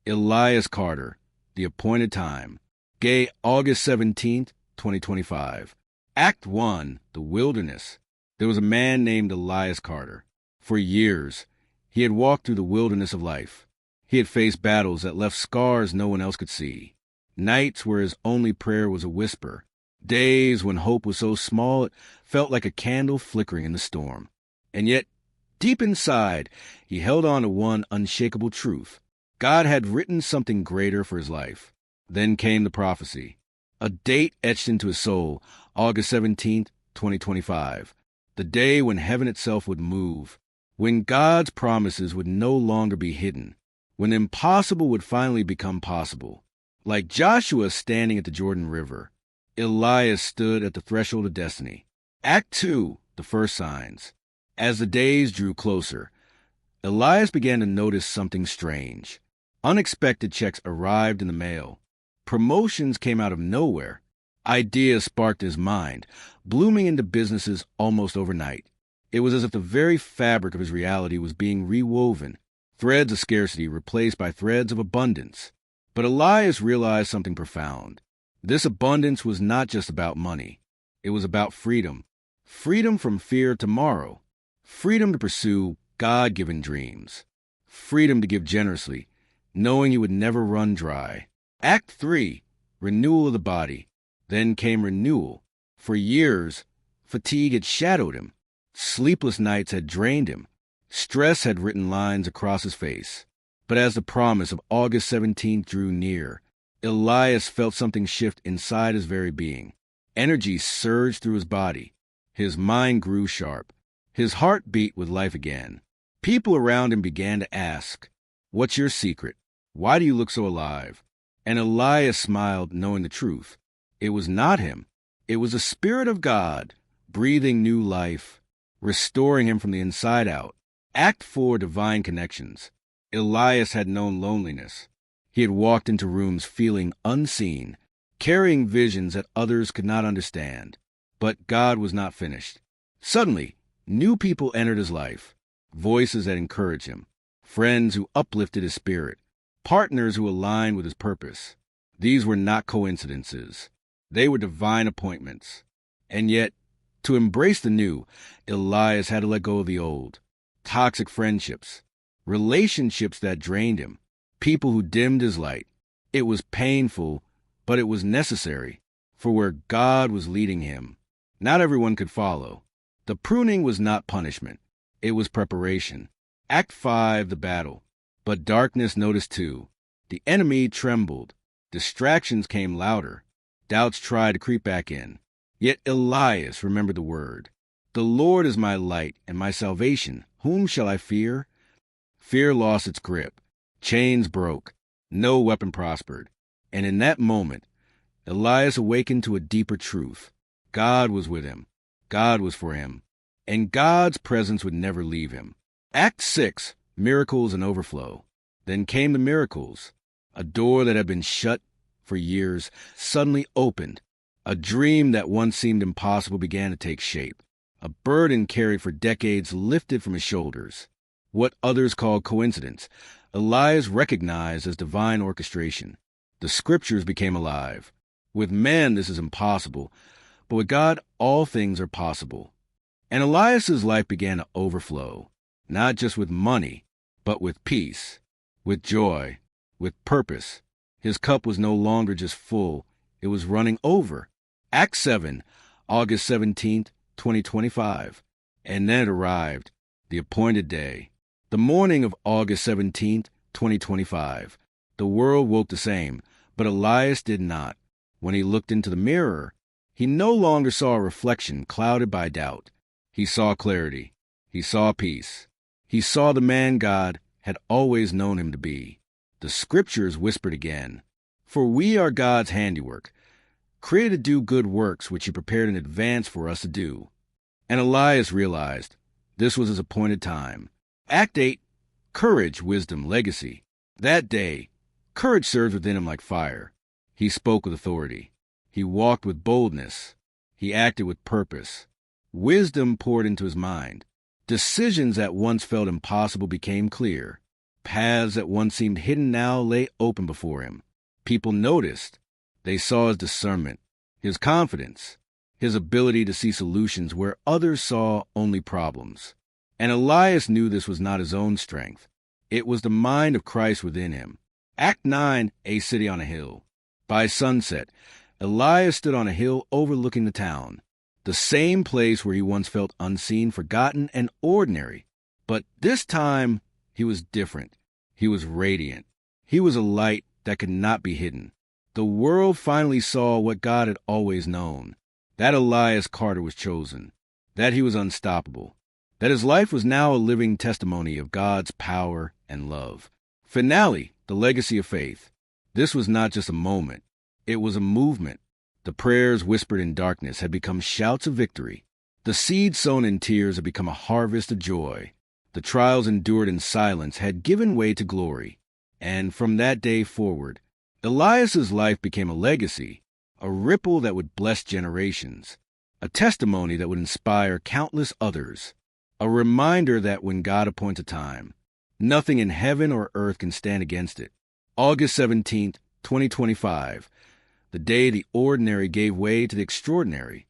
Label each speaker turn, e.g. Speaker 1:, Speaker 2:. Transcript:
Speaker 1: Elias Carter, The Appointed Time. Gay, August 17th, 2025. Act 1, The Wilderness. There was a man named Elias Carter. For years, he had walked through the wilderness of life. He had faced battles that left scars no one else could see. Nights where his only prayer was a whisper. Days when hope was so small it felt like a candle flickering in the storm. And yet, deep inside, he held on to one unshakable truth. God had written something greater for his life. Then came the prophecy. A date etched into his soul, August 17th, 2025. The day when heaven itself would move. When God's promises would no longer be hidden. When the impossible would finally become possible. Like Joshua standing at the Jordan River, Elias stood at the threshold of destiny. Act 2, The First Signs. As the days drew closer, Elias began to notice something strange. Unexpected checks arrived in the mail. Promotions came out of nowhere. Ideas sparked his mind, blooming into businesses almost overnight. It was as if the very fabric of his reality was being rewoven, threads of scarcity replaced by threads of abundance. But Elias realized something profound. This abundance was not just about money. It was about freedom. Freedom from fear of tomorrow. Freedom to pursue God-given dreams. Freedom to give generously, knowing he would never run dry. Act 3, Renewal of the Body. Then came renewal. For years, fatigue had shadowed him. Sleepless nights had drained him. Stress had written lines across his face. But as the promise of August 17th drew near, Elias felt something shift inside his very being. Energy surged through his body. His mind grew sharp. His heart beat with life again. People around him began to ask, "What's your secret? Why do you look so alive?" And Elias smiled, knowing the truth. It was not him. It was the Spirit of God, breathing new life, restoring him from the inside out. Act 4, Divine Connections. Elias had known loneliness. He had walked into rooms feeling unseen, carrying visions that others could not understand. But God was not finished. Suddenly, new people entered his life, voices that encouraged him, friends who uplifted his spirit, partners who aligned with his purpose. These were not coincidences. They were divine appointments. And yet, to embrace the new, Elias had to let go of the old. Toxic friendships, relationships that drained him, people who dimmed his light. It was painful, but it was necessary, for where God was leading him, not everyone could follow. The pruning was not punishment. It was preparation. Act 5, The Battle. But darkness noticed too. The enemy trembled. Distractions came louder. Doubts tried to creep back in. Yet Elias remembered the word. The Lord is my light and my salvation. Whom shall I fear? Fear lost its grip. Chains broke. No weapon prospered. And in that moment, Elias awakened to a deeper truth. God was with him. God was for him. And God's presence would never leave him. Act 6, Miracles and Overflow. Then came the miracles. A door that had been shut for years suddenly opened. A dream that once seemed impossible began to take shape. A burden carried for decades lifted from his shoulders. What others called coincidence, Elias recognized as divine orchestration. The scriptures became alive. With man, this is impossible, but with God, all things are possible. And Elias's life began to overflow, not just with money, but with peace, with joy, with purpose. His cup was no longer just full, it was running over. Act 7, August 17th, 2025. And then it arrived, the appointed day. The morning of August 17th, 2025. The world woke the same, but Elias did not. When he looked into the mirror, he no longer saw a reflection clouded by doubt. He saw clarity. He saw peace. He saw the man God had always known him to be. The scriptures whispered again, "For we are God's handiwork, created to do good works which he prepared in advance for us to do." And Elias realized this was his appointed time. Act 8, Courage, Wisdom, Legacy. That day, courage surged within him like fire. He spoke with authority. He walked with boldness. He acted with purpose. Wisdom poured into his mind. Decisions that once felt impossible became clear. Paths that once seemed hidden now lay open before him. People noticed. They saw his discernment, his confidence, his ability to see solutions where others saw only problems. And Elias knew this was not his own strength. It was the mind of Christ within him. Act 9, A City on a Hill. By sunset, Elias stood on a hill overlooking the town, the same place where he once felt unseen, forgotten, and ordinary. But this time, he was different. He was radiant. He was a light that could not be hidden. The world finally saw what God had always known, that Elias Carter was chosen, that he was unstoppable, that his life was now a living testimony of God's power and love. Finale, the legacy of faith. This was not just a moment. It was a movement. The prayers whispered in darkness had become shouts of victory. The seed sown in tears had become a harvest of joy. The trials endured in silence had given way to glory. And from that day forward, Elias's life became a legacy, a ripple that would bless generations, a testimony that would inspire countless others, a reminder that when God appoints a time, nothing in heaven or earth can stand against it. August 17th, 2025, the day the ordinary gave way to the extraordinary.